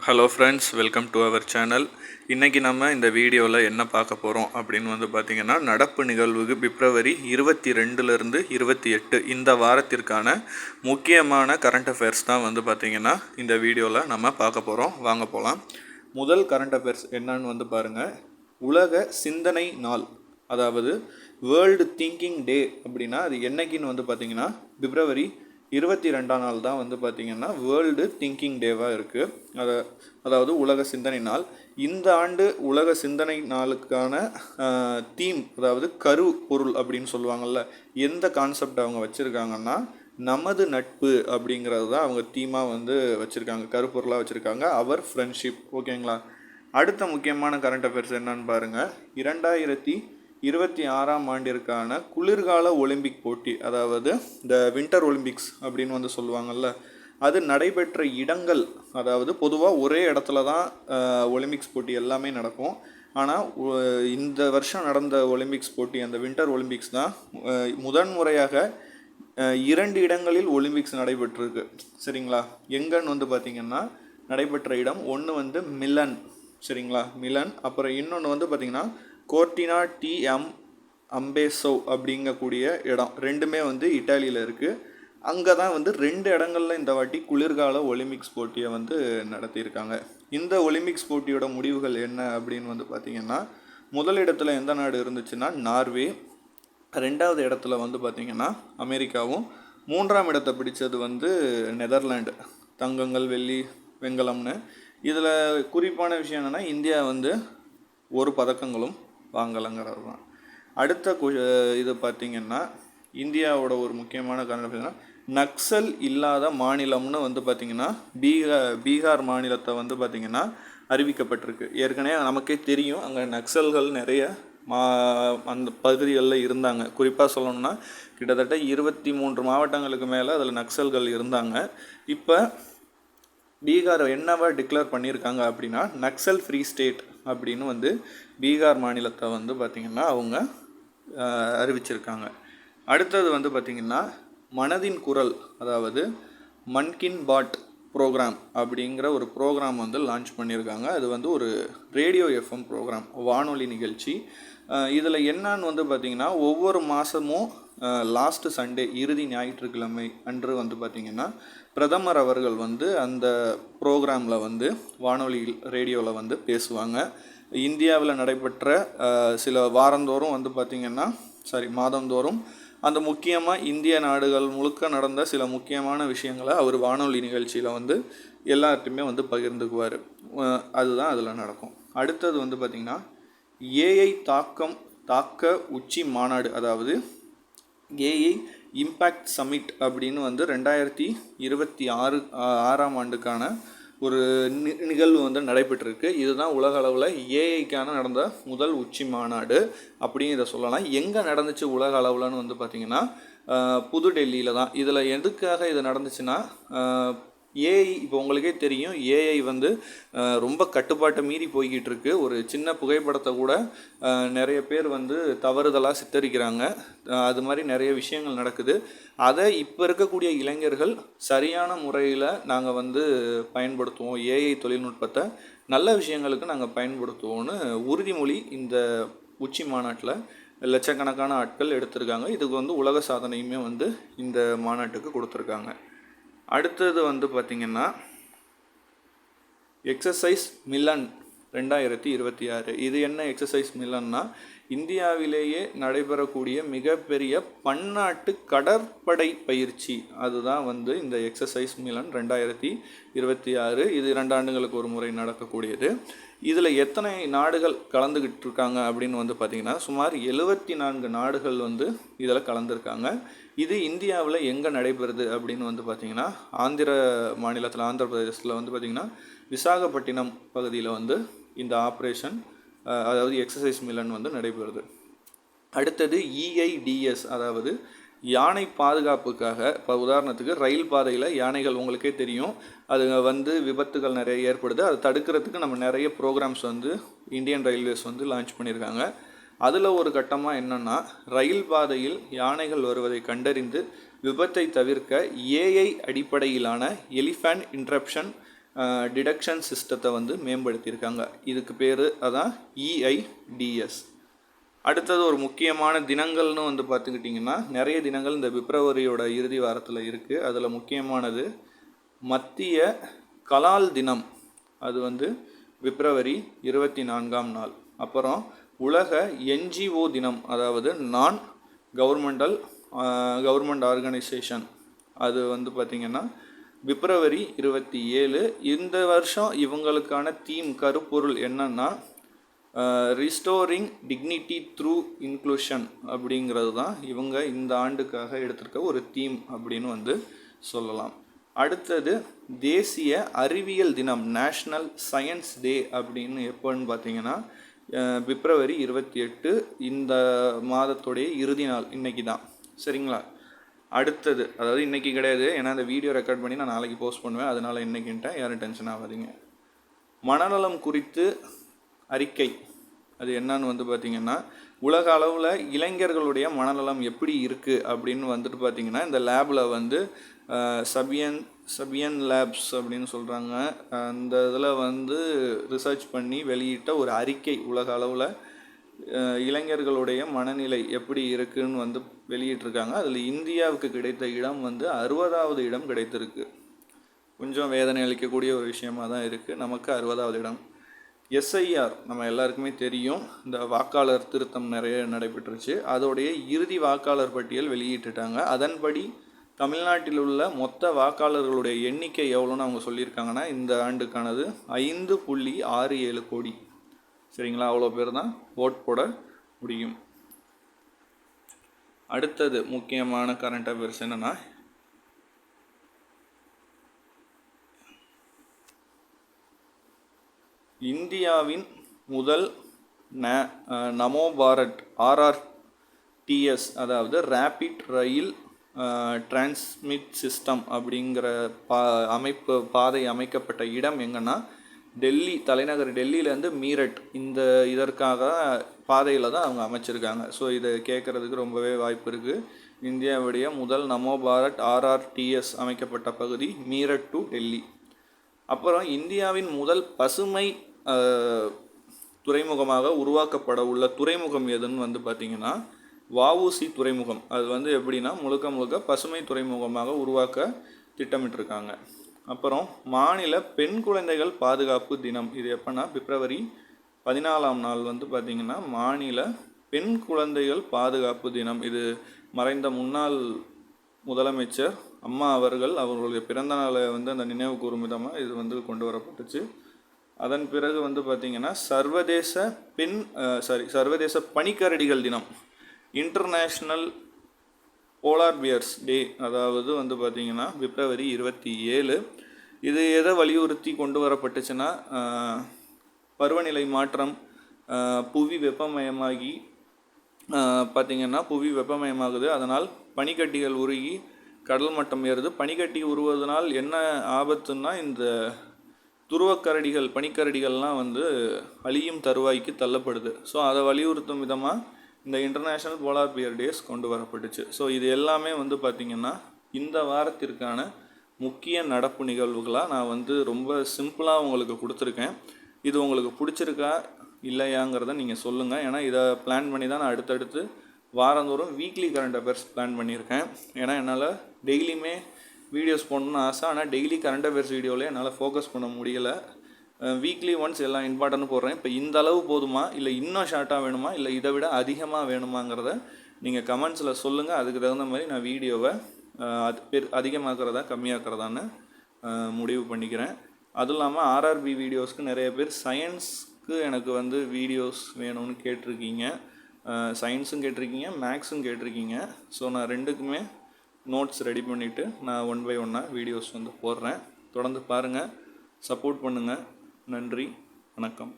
Hello friends, welcome to our channel. இன்றைக்கி நம்ம இந்த வீடியோவில் என்ன பார்க்க போகிறோம் அப்படின்னு பார்த்திங்கன்னா, நடப்பு நிகழ்வுக்கு பிப்ரவரி 22லேருந்து 28 இந்த வாரத்திற்கான முக்கியமான கரண்ட் அஃபேர்ஸ் தான் பார்த்திங்கன்னா இந்த வீடியோவில் நம்ம பார்க்க போகிறோம். வாங்க போகலாம். முதல் கரண்ட் அஃபேர்ஸ் என்னன்னு பாருங்கள். உலக சிந்தனை நாள், அதாவது வேர்ல்டு திங்கிங் டே அப்படின்னா அது என்னைக்குன்னு பார்த்திங்கன்னா பிப்ரவரி 22ஆம் நாள் தான் பார்த்திங்கன்னா வேர்ல்டு திங்கிங் டேவாக இருக்குது. அதாவது உலக சிந்தனை நாள். இந்த ஆண்டு உலக சிந்தனை நாளுக்கான தீம், அதாவது கரு பொருள் அப்படின்னு சொல்லுவாங்கள்ல, எந்த கான்செப்ட் அவங்க வச்சுருக்காங்கன்னா நமது நட்பு அப்படிங்கிறது தான் அவங்க தீமாக வச்சுருக்காங்க, கருப்பொருளாக வச்சுருக்காங்க. Our friendship. ஓகேங்களா. அடுத்த முக்கியமான கரண்ட் அஃபேர்ஸ் என்னன்னு பாருங்கள். 2026ஆம் ஆண்டிற்கான குளிர்கால ஒலிம்பிக் போட்டி, அதாவது இந்த வின்டர் ஒலிம்பிக்ஸ் அப்படின்னு சொல்லுவாங்கள்ல, அது நடைபெற்ற இடங்கள், அதாவது பொதுவாக ஒரே இடத்துல தான் ஒலிம்பிக்ஸ் போட்டி எல்லாமே நடக்கும். ஆனால் இந்த வருஷம் நடந்த ஒலிம்பிக்ஸ் போட்டி, அந்த வின்டர் ஒலிம்பிக்ஸ் தான் முதன்முறையாக 2 இடங்களில் ஒலிம்பிக்ஸ் நடைபெற்றிருக்கு. சரிங்களா. எங்கன்னு பார்த்திங்கன்னா நடைபெற்ற இடம் ஒன்று மிலன். சரிங்களா, மிலன். அப்புறம் இன்னொன்று பார்த்திங்கன்னா கோர்டினா டி அம்பேசோ அப்படிங்கக்கூடிய இடம். ரெண்டுமே இட்டாலியில் இருக்குது. அங்கே தான் 2 இடங்களில் இந்த வாட்டி குளிர்கால ஒலிம்பிக்ஸ் போட்டியை நடத்தியிருக்காங்க. இந்த ஒலிம்பிக்ஸ் போட்டியோட முடிவுகள் என்ன அப்படின்னு பார்த்திங்கன்னா, முதலிடத்தில் எந்த நாடு இருந்துச்சுன்னா நார்வே, 2வது இடத்துல பார்த்திங்கன்னா அமெரிக்காவும், 3ஆம் இடத்தை பிடிச்சது நெதர்லாண்டு. தங்கங்கள், வெள்ளி, வெண்கலம்னு. இதில் குறிப்பான விஷயம் என்னென்னா இந்தியா ஒரு பதக்கங்களும் வாங்கலைங்கிறது தான். அடுத்த இது பார்த்திங்கன்னா இந்தியாவோட ஒரு முக்கியமான காரணம் நக்சல் இல்லாத மாநிலம்னு பார்த்திங்கன்னா பீகார் மாநிலத்தை பார்த்திங்கன்னா அறிவிக்கப்பட்டிருக்கு. ஏற்கனவே நமக்கே தெரியும், அங்கே நக்சல்கள் நிறைய அந்த பகுதிகளில் இருந்தாங்க. குறிப்பாக சொல்லணும்னா கிட்டத்தட்ட 23 மாவட்டங்களுக்கு மேலே அதில் நக்சல்கள் இருந்தாங்க. இப்போ பீகார் என்னவா டிக்ளேர் பண்ணியிருக்காங்க அப்படின்னா நக்சல் ஃப்ரீ ஸ்டேட் அப்படின்னு பீகார் மாநிலத்தை பார்த்திங்கன்னா அவங்க அறிவிச்சிருக்காங்க. அடுத்தது பார்த்திங்கன்னா மனதின் குரல், அதாவது மன் கி பாத் ப்ரோக்ராம் அப்படிங்கிற ஒரு ப்ரோக்ராம் லான்ச் பண்ணியிருக்காங்க. அது ஒரு ரேடியோ எஃப்எம் ப்ரோக்ராம், வானொலி நிகழ்ச்சி. இதில் என்னன்னு பார்த்திங்கன்னா ஒவ்வொரு மாதமும் லாஸ்ட்டு சண்டே, இறுதி ஞாயிற்றுக்கிழமை அன்று பார்த்திங்கன்னா பிரதமர் அவர்கள் அந்த ப்ரோக்ராமில் வானொலி ரேடியோவில் பேசுவாங்க. இந்தியாவில் நடைபெற்ற சில வாரந்தோறும் பார்த்திங்கன்னா மாதந்தோறும் அந்த முக்கியமாக இந்திய நாடுகள் முழுக்க நடந்த சில முக்கியமான விஷயங்களை அவர் வானொலி நிகழ்ச்சியில் எல்லார்ட்டுமே பகிர்ந்துக்குவார். அதுதான் அதில் நடக்கும். அடுத்தது பார்த்திங்கன்னா ஏஐ தாக்க உச்சி மாநாடு, அதாவது ஏஐ இம்பேக்ட் சமிட் அப்படின்னு 2026ஆம் ஆண்டுக்கான ஒரு நிகழ்வு நடைபெற்றிருக்கு. இதுதான் உலக அளவில் ஏஐக்கான நடந்த முதல் உச்சி மாநாடு அப்படின்னு இதை சொல்லலாம். எங்கே நடந்துச்சு உலக அளவில்னு பார்த்திங்கன்னா புதுடெல்லியில் தான். இதில் எதுக்காக இது நடந்துச்சுன்னா ஏஐ, இப்போ உங்களுக்கே தெரியும், ஏஐ ரொம்ப கட்டுப்பாட்டை மீறி போய்கிட்டு இருக்கு. ஒரு சின்ன புகைப்படத்தை கூட நிறைய பேர் தவறுதலாக சித்தரிக்கிறாங்க. அது மாதிரி நிறைய விஷயங்கள் நடக்குது. அதை இப்போ இருக்கக்கூடிய இளைஞர்கள் சரியான முறையில் நாங்கள் பயன்படுத்துவோம், ஏஐ தொழில்நுட்பத்தை நல்ல விஷயங்களுக்கு நாங்கள் பயன்படுத்துவோம்னு உறுதிமொழி இந்த உச்சி மாநாட்டில் லட்சக்கணக்கான ஆட்கள் எடுத்திருக்காங்க. இதுக்கு உலக சாதனையுமே இந்த மாநாட்டுக்கு கொடுத்துருக்காங்க. அடுத்தது பார்த்திங்கன்னா எக்ஸசைஸ் மிலன் 2026. இது என்ன எக்ஸசைஸ் மிலன்னா, இந்தியாவிலேயே நடைபெறக்கூடிய மிகப்பெரிய பன்னாட்டு கடற்படை பயிற்சி. அதுதான் இந்த எக்ஸசைஸ் மிலன் 2026. இது 2 ஆண்டுகளுக்கு ஒரு முறை நடக்கக்கூடியது. இதில் எத்தனை நாடுகள் கலந்துக்கிட்டு இருக்காங்க அப்படின்னு பார்த்திங்கன்னா சுமார் 74 நாடுகள் இதில் கலந்துருக்காங்க. இது இந்தியாவில் எங்கே நடைபெறுது அப்படின்னு பார்த்திங்கன்னா ஆந்திர மாநிலத்தில், ஆந்திர பிரதேசத்தில் பார்த்திங்கன்னா விசாகப்பட்டினம் பகுதியில் இந்த ஆப்ரேஷன், அதாவது எக்ஸசைஸ் மிலன் நடைபெறுது. அடுத்தது EIDS, அதாவது யானை பாதுகாப்புக்காக. இப்போ உதாரணத்துக்கு ரயில் பாதையில் யானைகள் உங்களுக்கே தெரியும், அது விபத்துகள் நிறைய ஏற்படுது. அதை தடுக்கிறதுக்கு நம்ம நிறைய ப்ரோக்ராம்ஸ் இந்தியன் ரயில்வேஸ் லான்ச் பண்ணியிருக்காங்க. அதில் ஒரு கட்டமாக என்னென்னா, ரயில் பாதையில் யானைகள் வருவதை கண்டறிந்து விபத்தை தவிர்க்க ஏஐ அடிப்படையிலான எலிஃபண்ட் இன்ட்ரப்ஷன் டிடக்ஷன் சிஸ்டத்தை வந்து மேம்படுத்தியிருக்காங்க. இதுக்கு பேர் அதான் EIDS. அடுத்தது ஒரு முக்கியமான தினங்கள்னு வந்து பார்த்துக்கிட்டிங்கன்னா நிறைய தினங்கள் இந்த பிப்ரவரியோட இறுதி வாரத்தில் இருக்குது. அதில் முக்கியமானது மத்திய கலால் தினம், அது வந்து பிப்ரவரி 24ஆம் நாள். அப்புறம் உலக NGO தினம், அதாவது நான் கவர்மெண்ட் ஆர்கனைசேஷன், அது வந்து பார்த்திங்கன்னா பிப்ரவரி 27. இந்த வருஷம் இவங்களுக்கான தீம் கருப்பொருள் என்னன்னா ரிஸ்டோரிங் டிக்னிட்டி த்ரூ இன்க்ளூஷன் அப்படிங்கிறது தான் இவங்க இந்த ஆண்டுக்காக எடுத்திருக்க ஒரு தீம் அப்படின்னு வந்து சொல்லலாம். அடுத்தது தேசிய அறிவியல் தினம், நேஷ்னல் சயின்ஸ் டே அப்படின்னு எப்போன்னு பார்த்தீங்கன்னா பிப்ரவரி 28. இந்த மாதத்துடைய இறுதி நாள் இன்றைக்கி தான். சரிங்களா? அடுத்தது, அதாவது இன்றைக்கி கிடையாது, ஏன்னா அந்த வீடியோ ரெக்கார்ட் பண்ணி நான் நாளைக்கு போஸ்ட் பண்ணுவேன், அதனால் இன்றைக்கின்ட்டேன், யாரும் டென்ஷன் ஆகாதீங்க. மனநலம் குறித்து அறிக்கை, அது என்னன்னு வந்து பார்த்திங்கன்னா உலக அளவில் இளைஞர்களுடைய மனநலம் எப்படி இருக்குது அப்படின்னு வந்துட்டு பார்த்திங்கன்னா இந்த லேபில் வந்து சபியன் லேப்ஸ் அப்படின்னு சொல்கிறாங்க. அந்த இதில் வந்து ரிசர்ச் பண்ணி வெளியிட்ட ஒரு அறிக்கை, உலக அளவில் இளைஞர்களுடைய மனநிலை எப்படி இருக்குதுன்னு வந்து வெளியிட்டிருக்காங்க. அதில் இந்தியாவுக்கு கிடைத்த இடம் வந்து 60வது இடம் கிடைத்திருக்கு. கொஞ்சம் வேதனை அளிக்கக்கூடிய ஒரு விஷயமாக தான் இருக்குது. நமக்கு 60வது இடம். SIR நம்ம எல்லாருக்குமே தெரியும், இந்த வாக்காளர் திருத்தம் நிறைய நடைபெற்றுச்சு. அதோடைய இறுதி வாக்காளர் பட்டியல் வெளியிட்டுட்டாங்க. அதன்படி தமிழ்நாட்டில் உள்ள மொத்த வாக்காளர்களுடைய எண்ணிக்கை எவ்வளோன்னு அவங்க சொல்லியிருக்காங்கன்னா இந்த ஆண்டுக்கானது 5.67 கோடி. சரிங்களா? அவ்வளோ பேர் தான் ஓட் போட முடியும். அடுத்தது முக்கியமான கரண்ட் அஃபேர்ஸ் என்னென்னா, இந்தியாவின் முதல் நமோ பாரத் RRTS, அதாவது ரேபிட் ரயில் டிரான்ஸ்மிட் சிஸ்டம் அப்படிங்கிற பாதை அமைக்கப்பட்ட இடம் எங்கன்னா டெல்லி, தலைநகர் டெல்லியிலேருந்து மீரட், இந்த இதற்காக பாதையில் தான் அவங்க அமைச்சிருக்காங்க. ஸோ இதை கேட்குறதுக்கு ரொம்பவே வாய்ப்பு இருக்குது. இந்தியாவுடைய முதல் நமோ பாரத் RRTS அமைக்கப்பட்ட பகுதி மீரட் டு டெல்லி. அப்புறம் இந்தியாவின் முதல் பசுமை துறைமுகமாக உருவாக்கப்பட உள்ள துறைமுகம் எதுன்னு வந்து பார்த்திங்கன்னா வஉசி துறைமுகம். அது வந்து எப்படின்னா முழுக்க பசுமை துறைமுகமாக உருவாக்க திட்டமிட்டிருக்காங்க. அப்புறம் மாநில பெண் குழந்தைகள் பாதுகாப்பு தினம், இது எப்போன்னா பிப்ரவரி 14ஆம் நாள் வந்து பார்த்திங்கன்னா மாநில பெண் குழந்தைகள் பாதுகாப்பு தினம். இது மறைந்த முன்னாள் முதலமைச்சர் அம்மா அவர்களுடைய பிறந்த நாளை வந்து அந்த நினைவு கூறும் விதமாக இது வந்து கொண்டு வரப்பட்டுச்சு. அதன் பிறகு வந்து பார்த்திங்கன்னா சர்வதேச பனிக்கரடிகள் தினம், இன்டர்நேஷ்னல் போலார் பியர்ஸ் டே, அதாவது வந்து பார்த்திங்கன்னா பிப்ரவரி 27. இது எதை வலியுறுத்தி கொண்டு வரப்பட்டுச்சுன்னா பருவநிலை மாற்றம், புவி வெப்பமயமாகி பார்த்திங்கன்னா புவி வெப்பமயமாகுது. அதனால் பனிக்கட்டிகள் உருகி கடல் மட்டம் ஏறுது. பனிக்கட்டி உருவதனால் என்ன ஆபத்துன்னா இந்த துருவக்கரடிகள், பனிக்கரடிகள்லாம் வந்து அழியும் தருவாய்க்கு தள்ளப்படுது. ஸோ அதை வலியுறுத்தும் விதமாக இந்த இன்டர்நேஷ்னல் போலார் பியர் டேஸ் கொண்டு வரப்பட்டுச்சு. ஸோ இது எல்லாமே வந்து பார்த்திங்கன்னா இந்த வாரத்திற்கான முக்கிய நடப்பு நிகழ்வுகளாக நான் வந்து ரொம்ப சிம்பிளாக உங்களுக்கு கொடுத்துருக்கேன். இது உங்களுக்கு பிடிச்சிருக்கா இல்லையாங்கிறத நீங்கள் சொல்லுங்கள். ஏன்னா இதை பிளான் பண்ணி தான் நான் அடுத்தடுத்து வாரந்தோறும் வீக்லி கரண்ட் அஃபேர்ஸ் பிளான் பண்ணியிருக்கேன். ஏன்னா என்னால் டெய்லியுமே வீடியோஸ் போடணும்னு ஆசை, ஆனால் டெய்லி கரண்ட் அஃபேர்ஸ் வீடியோவில் என்னால் ஃபோக்கஸ் பண்ண முடியலை. வீக்லி ஒன்ஸ் எல்லாம் இம்பார்ட்டன்ட் போடுறேன். இப்போ இந்த அளவு போதுமா, இல்லை இன்னும் ஷார்ட்டாக வேணுமா, இல்லை இதை விட அதிகமாக வேணுமாங்கிறத நீங்கள் கமெண்ட்ஸில் சொல்லுங்கள். அதுக்கு தகுந்த மாதிரி நான் வீடியோவை அதிகமாக்குறதா கம்மியாக்குறதான்னு முடிவு பண்ணிக்கிறேன். அதுவும் இல்லாமல் RRB வீடியோஸ்க்கு நிறைய பேர் சயின்ஸ்க்கு எனக்கு வந்து வீடியோஸ் வேணும்னு கேட்டிருக்கீங்க. சயின்ஸும் கேட்டிருக்கீங்க, மேக்ஸும் கேட்டிருக்கீங்க. ஸோ நான் ரெண்டுக்குமே நோட்ஸ் ரெடி பண்ணிவிட்டு நான் 1 by 1 வீடியோஸ் வந்து போடுறேன். தொடர்ந்து பாருங்கள், சப்போர்ட் பண்ணுங்கள். நன்றி, வணக்கம்.